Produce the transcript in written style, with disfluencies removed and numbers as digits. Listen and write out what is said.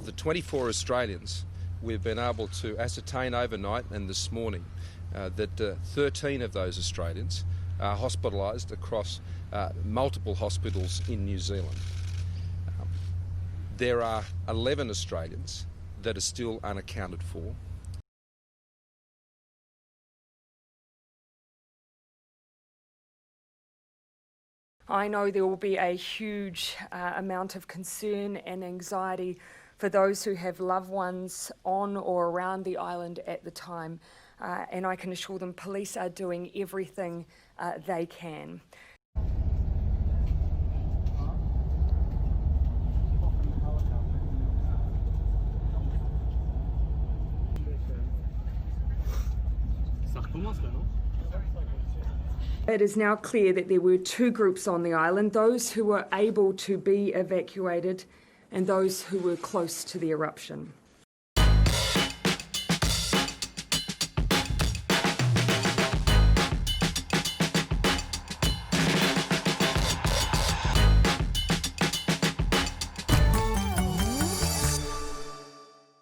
Of the 24 Australians, we've been able to ascertain overnight and this morning that 13 of those Australians are hospitalised across multiple hospitals in New Zealand. There are 11 Australians that are still unaccounted for. I know there will be a huge amount of concern and anxiety for those who have loved ones on or around the island at the time, and I can assure them police are doing everything they can. It is now clear that there were two groups on the island, those who were able to be evacuated and those who were close to the eruption.